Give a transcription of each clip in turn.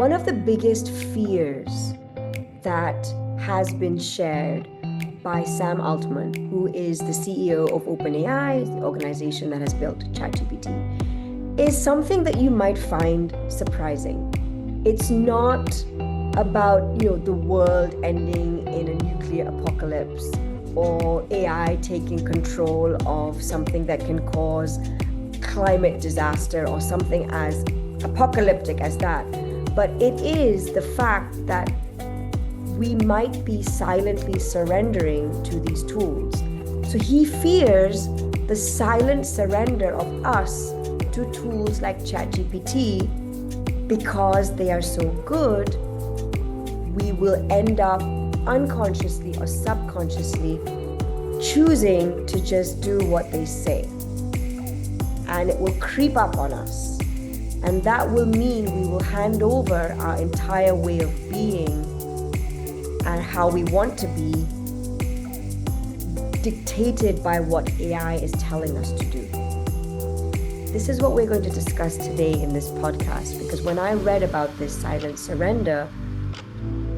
One of the biggest fears that has been shared by Sam Altman, who is the CEO of OpenAI, the organization that has built ChatGPT, is something that you might find surprising. It's not about, the world ending in a nuclear apocalypse or AI taking control of something that can cause climate disaster or something as apocalyptic as that. But it is the fact that we might be silently surrendering to these tools. So he fears the silent surrender of us to tools like ChatGPT. Because they are so good, we will end up unconsciously or subconsciously choosing to just do what they say. And it will creep up on us. And that will mean we will hand over our entire way of being and how we want to be, dictated by what AI is telling us to do. This is what we're going to discuss today in this podcast, because when I read about this silent surrender,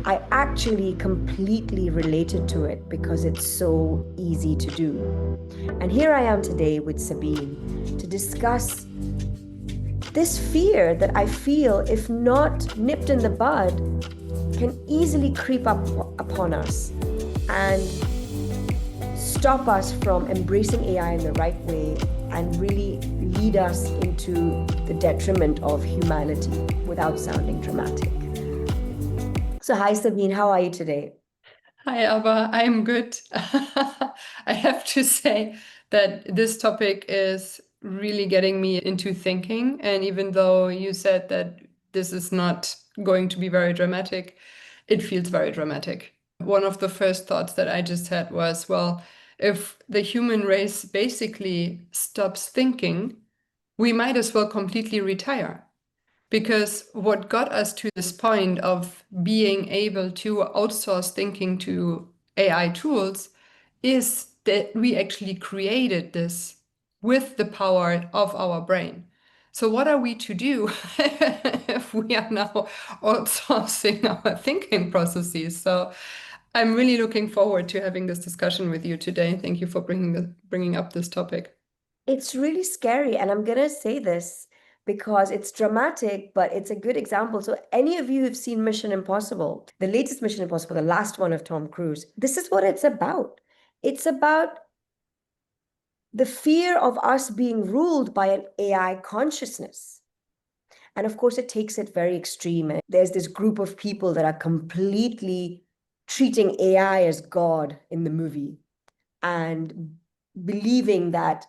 I actually completely related to it because it's so easy to do. And here I am today with Sabine to discuss this fear that I feel, if not nipped in the bud, can easily creep up upon us and stop us from embracing AI in the right way and really lead us into the detriment of humanity without sounding dramatic. So hi, Sabine, how are you today? Hi, Abha. I'm good. I have to say that this topic is really getting me into thinking. And even though you said that this is not going to be very dramatic, it feels very dramatic. One of the first thoughts that I just had was, well, if the human race basically stops thinking, we might as well completely retire. Because what got us to this point of being able to outsource thinking to AI tools is that we actually created this with the power of our brain. So, what are we to do if we are now outsourcing our thinking processes? So, I'm really looking forward to having this discussion with you today. Thank you for bringing up this topic. It's really scary, and I'm gonna say this because it's dramatic, but it's a good example. So any of you who've seen Mission Impossible, the latest Mission Impossible, the last one of Tom Cruise, this is what it's about. It's about the fear of us being ruled by an AI consciousness. And of course, it takes it very extreme. And there's this group of people that are completely treating AI as God in the movie and believing that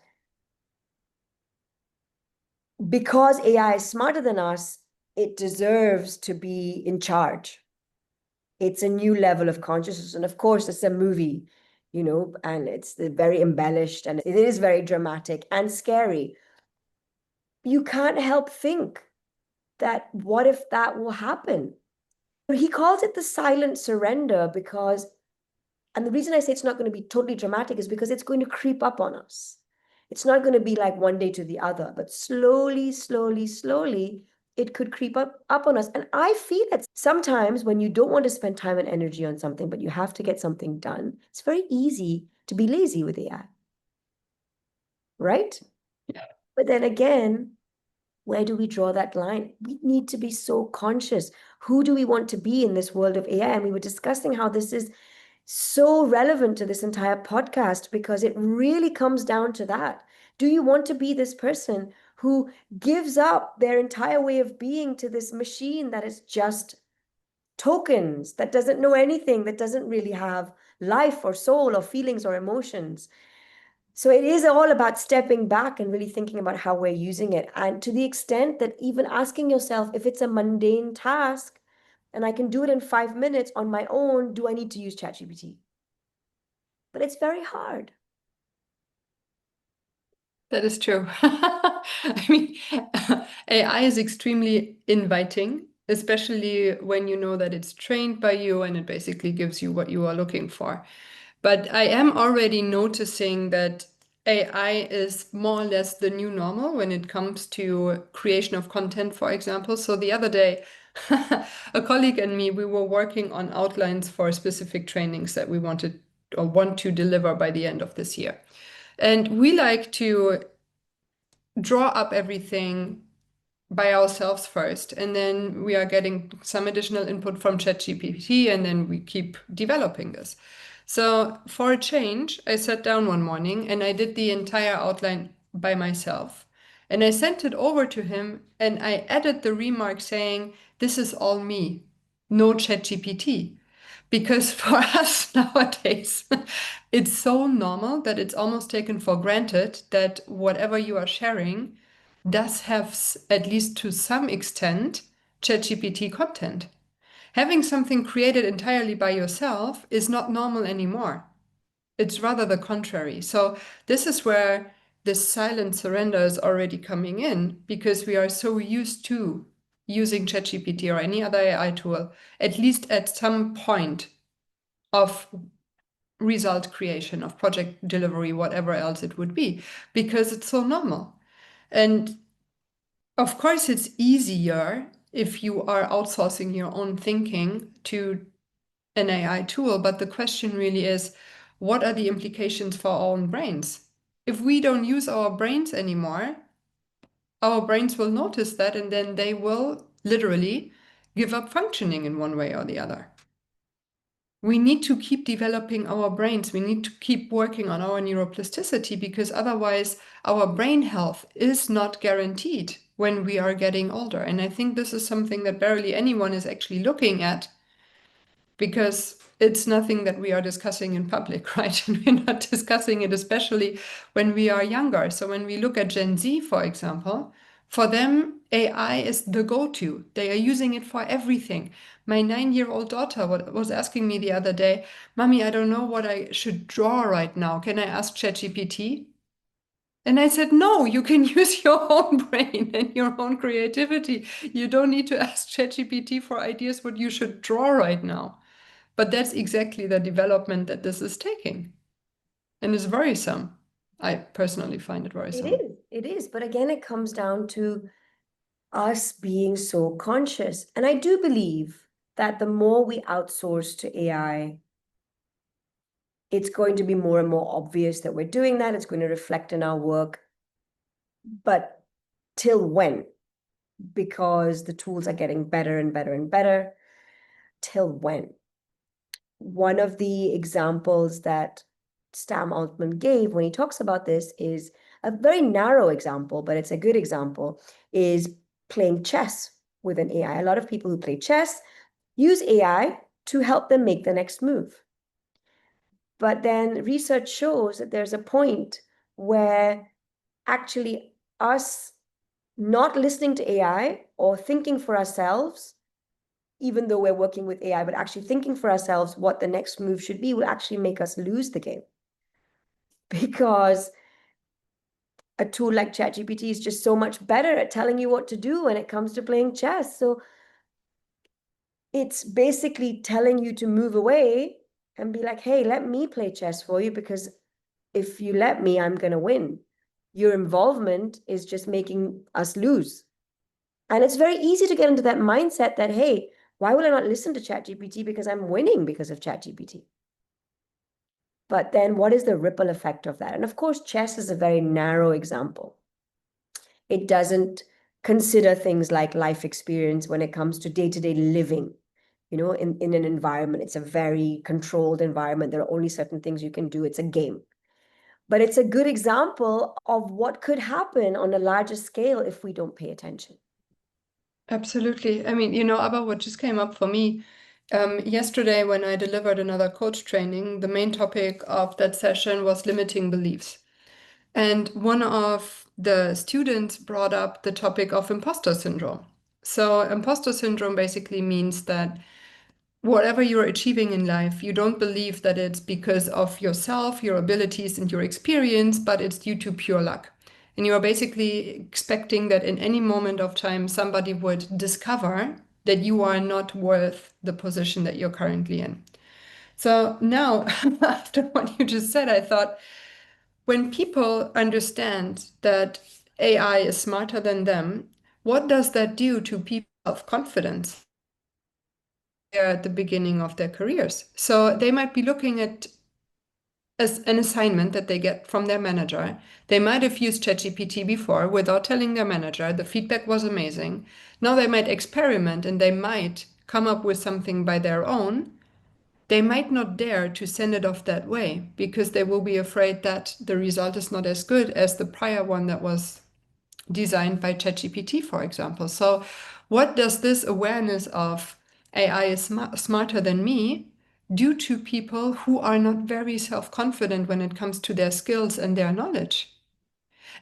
because AI is smarter than us, it deserves to be in charge. It's a new level of consciousness. And of course, it's a movie, and it's very embellished and it is very dramatic and scary. You can't help think that what if that will happen? He calls it the silent surrender because, and the reason I say it's not going to be totally dramatic is because it's going to creep up on us. It's not going to be like one day to the other, but slowly, slowly, slowly, it could creep up on us. And I feel that sometimes when you don't want to spend time and energy on something, but you have to get something done, it's very easy to be lazy with AI. Right? Yeah. But then again, where do we draw that line? We need to be so conscious. Who do we want to be in this world of AI? And we were discussing how this is so relevant to this entire podcast because it really comes down to that. Do you want to be this person who gives up their entire way of being to this machine that is just tokens, that doesn't know anything, that doesn't really have life or soul or feelings or emotions? So it is all about stepping back and really thinking about how we're using it. And to the extent that even asking yourself if it's a mundane task and I can do it in 5 minutes on my own, do I need to use ChatGPT? But it's very hard. That is true. I mean, AI is extremely inviting, especially when you know that it's trained by you and it basically gives you what you are looking for. But I am already noticing that AI is more or less the new normal when it comes to creation of content, for example. So the other day, a colleague and me, we were working on outlines for specific trainings that we wanted or want to deliver by the end of this year. And we like to draw up everything by ourselves first, and then we are getting some additional input from ChatGPT, and then we keep developing this. So for a change, I sat down one morning and I did the entire outline by myself. And I sent it over to him and I added the remark saying, "This is all me, no ChatGPT." Because for us nowadays, it's so normal that it's almost taken for granted that whatever you are sharing does have, at least to some extent, ChatGPT content. Having something created entirely by yourself is not normal anymore. It's rather the contrary. So, this is where this silent surrender is already coming in because we are so used to using ChatGPT or any other AI tool, at least at some point of result creation, of project delivery, whatever else it would be, because it's so normal. And of course, it's easier if you are outsourcing your own thinking to an AI tool, but the question really is, what are the implications for our own brains? If we don't use our brains anymore, our brains will notice that and then they will literally give up functioning in one way or the other. We need to keep developing our brains. We need to keep working on our neuroplasticity because otherwise our brain health is not guaranteed when we are getting older. And I think this is something that barely anyone is actually looking at because it's nothing that we are discussing in public, right? And we're not discussing it, especially when we are younger. So when we look at Gen Z, for example, for them, AI is the go-to. They are using it for everything. My 9-year-old daughter was asking me the other day, "Mommy, I don't know what I should draw right now. Can I ask ChatGPT?" And I said, "No, you can use your own brain and your own creativity. You don't need to ask ChatGPT for ideas what you should draw right now." But that's exactly the development that this is taking. And it's worrisome. I personally find it It worrisome. is, it is. But again, it comes down to us being so conscious. And I do believe that the more we outsource to AI, it's going to be more and more obvious that we're doing that. It's going to reflect in our work. But till when? Because the tools are getting better and better and better. Till when? One of the examples that Sam Altman gave when he talks about this is a very narrow example, but it's a good example, is playing chess with an AI. A lot of people who play chess use AI to help them make the next move. But then research shows that there's a point where actually us not listening to AI or thinking for ourselves, even though we're working with AI, but actually thinking for ourselves what the next move should be, will actually make us lose the game. Because a tool like ChatGPT is just so much better at telling you what to do when it comes to playing chess. So it's basically telling you to move away and be like, hey, let me play chess for you, because if you let me, I'm going to win. Your involvement is just making us lose. And it's very easy to get into that mindset that, hey, why will I not listen to ChatGPT because I'm winning because of ChatGPT? But then what is the ripple effect of that? And of course, chess is a very narrow example. It doesn't consider things like life experience when it comes to day-to-day living. You know, in an environment, it's a very controlled environment. There are only certain things you can do. It's a game. But it's a good example of what could happen on a larger scale if we don't pay attention. Absolutely. I mean, Abba, what just came up for me yesterday when I delivered another coach training, the main topic of that session was limiting beliefs. And one of the students brought up the topic of imposter syndrome. So, imposter syndrome basically means that whatever you're achieving in life, you don't believe that it's because of yourself, your abilities, and your experience, but it's due to pure luck. And you are basically expecting that in any moment of time, somebody would discover that you are not worth the position that you're currently in. So now, after what you just said, I thought, when people understand that AI is smarter than them, what does that do to people's self-confidence? They're at the beginning of their careers. So they might be looking at as an assignment that they get from their manager. They might have used ChatGPT before without telling their manager. The feedback was amazing. Now they might experiment and they might come up with something by their own. They might not dare to send it off that way because they will be afraid that the result is not as good as the prior one that was designed by ChatGPT, for example. So, what does this awareness of AI is smarter than me do to people who are not very self confident when it comes to their skills and their knowledge?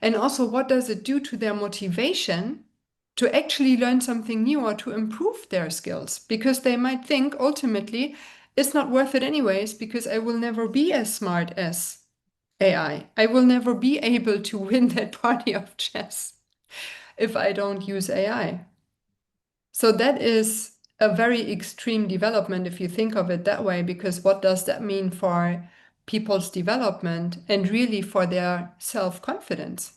And also, what does it do to their motivation to actually learn something new or to improve their skills? Because they might think ultimately it's not worth it, anyways, because I will never be as smart as AI. I will never be able to win that party of chess if I don't use AI. So that is a very extreme development if you think of it that way, because what does that mean for people's development and really for their self-confidence?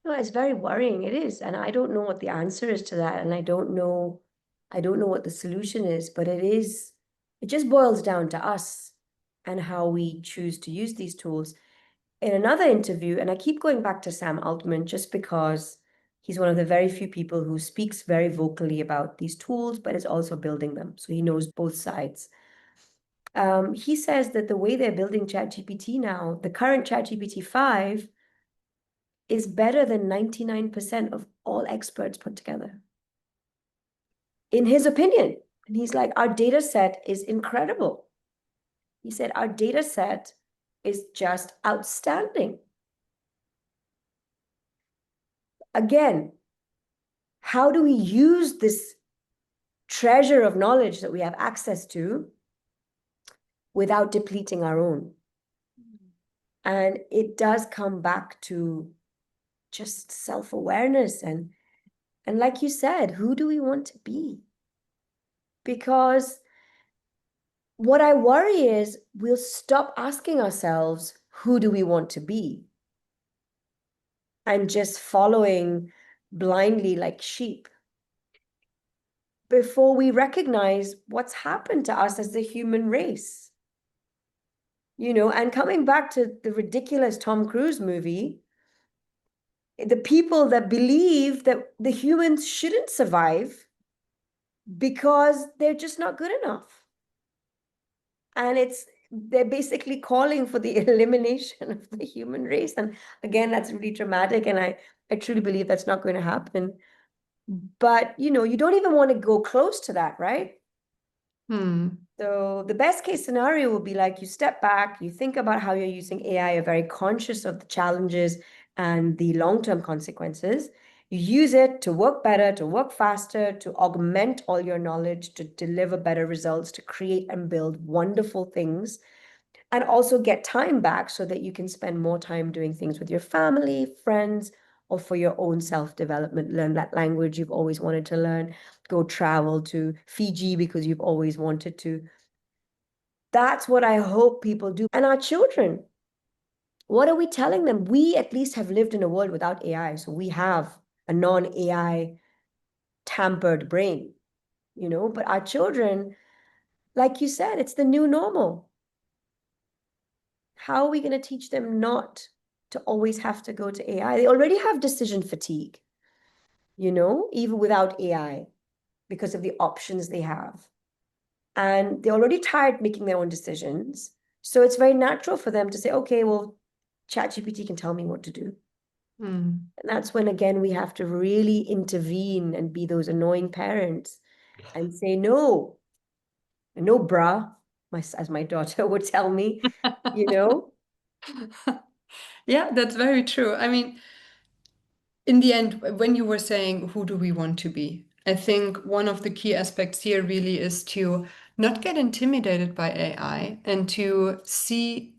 No, it's very worrying. It is. And I don't know what the answer is to that. And I don't know what the solution is, but it just boils down to us and how we choose to use these tools. In another interview, and I keep going back to Sam Altman just because he's one of the very few people who speaks very vocally about these tools, but is also building them. So he knows both sides. He says that the way they're building ChatGPT now, the current ChatGPT 5 is better than 99% of all experts put together, in his opinion. And he's like, our data set is incredible. He said, our data set is just outstanding. Again, how do we use this treasure of knowledge that we have access to without depleting our own? And it does come back to just self-awareness and like you said, who do we want to be? Because what I worry is we'll stop asking ourselves, who do we want to be? And just following blindly like sheep before we recognize what's happened to us as the human race. And coming back to the ridiculous Tom Cruise movie, the people that believe that the humans shouldn't survive because they're just not good enough. And they're basically calling for the elimination of the human race. And again, that's really dramatic. And I truly believe that's not going to happen. But, you don't even want to go close to that, right? So the best case scenario would be like you step back, you think about how you're using AI, you're very conscious of the challenges and the long-term consequences. You use it to work better, to work faster, to augment all your knowledge, to deliver better results, to create and build wonderful things, and also get time back so that you can spend more time doing things with your family, friends, or for your own self-development. Learn that language you've always wanted to learn, go travel to Fiji because you've always wanted to. That's what I hope people do. And our children, what are we telling them? We at least have lived in a world without AI. So we have a non-AI tampered brain, but our children, like you said, it's the new normal. How are we going to teach them not to always have to go to AI? They already have decision fatigue, even without AI, because of the options they have. And they're already tired making their own decisions. So it's very natural for them to say, okay, well, ChatGPT can tell me what to do. And that's when, again, we have to really intervene and be those annoying parents and say, no, no, bruh, as my daughter would tell me, you know? Yeah, that's very true. I mean, in the end, when you were saying, who do we want to be? I think one of the key aspects here really is to not get intimidated by AI and to see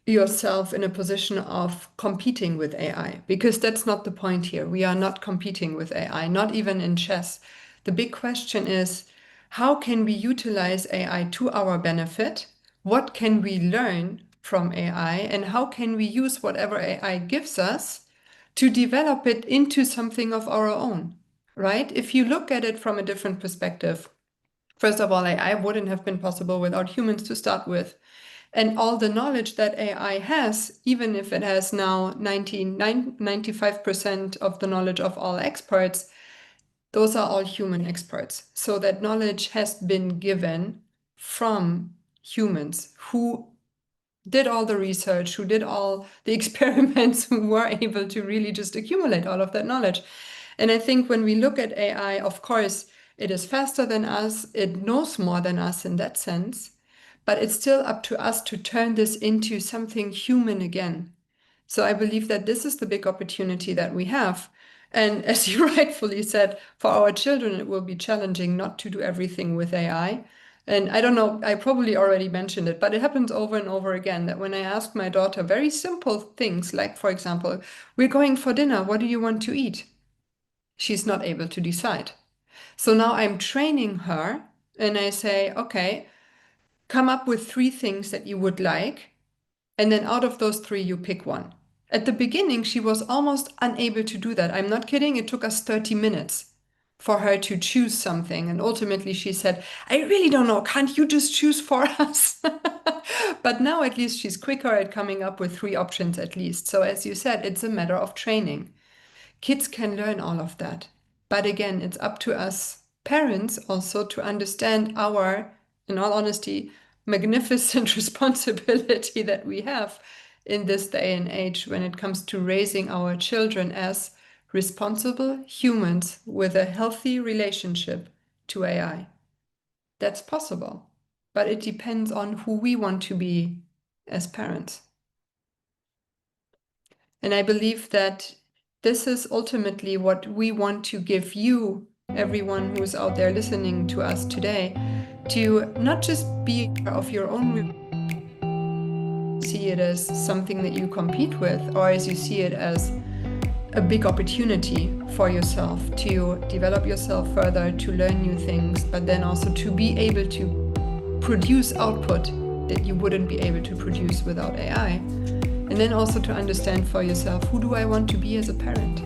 yourself in a position of competing with AI, because that's not the point here. We are not competing with AI, not even in chess. The big question is, how can we utilize AI to our benefit? What can we learn from AI, and how can we use whatever AI gives us to develop it into something of our own, right? If you look at it from a different perspective, first of all, AI wouldn't have been possible without humans to start with. And all the knowledge that AI has, even if it has now 95% of the knowledge of all experts, those are all human experts. So that knowledge has been given from humans who did all the research, who did all the experiments, who were able to really just accumulate all of that knowledge. And I think when we look at AI, of course, it is faster than us, it knows more than us in that sense, but it's still up to us to turn this into something human again. So I believe that this is the big opportunity that we have. And as you rightfully said, for our children, it will be challenging not to do everything with AI. And I don't know, I probably already mentioned it, but it happens over and over again that when I ask my daughter very simple things, like, for example, we're going for dinner, what do you want to eat? She's not able to decide. So now I'm training her and I say, okay, come up with 3 things that you would like. And then out of those 3, you pick one. At the beginning, she was almost unable to do that. I'm not kidding. It took us 30 minutes for her to choose something. And ultimately, she said, I really don't know. Can't you just choose for us? But now at least she's quicker at coming up with 3 options at least. So as you said, it's a matter of training. Kids can learn all of that. But again, it's up to us parents also to understand our, in all honesty, magnificent responsibility that we have in this day and age when it comes to raising our children as responsible humans with a healthy relationship to AI. That's possible, but it depends on who we want to be as parents. And I believe that this is ultimately what we want to give you, everyone who's out there listening to us today, to not just be aware of your own, see it as something that you compete with, or as you see it as a big opportunity for yourself to develop yourself further, to learn new things, but then also to be able to produce output that you wouldn't be able to produce without AI. And then also to understand for yourself, who do I want to be as a parent?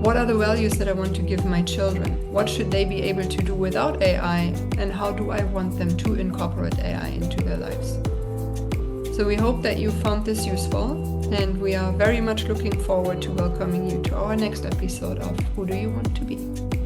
What are the values that I want to give my children? What should they be able to do without AI? And how do I want them to incorporate AI into their lives? So we hope that you found this useful, and we are very much looking forward to welcoming you to our next episode of Who Do You Want to Be?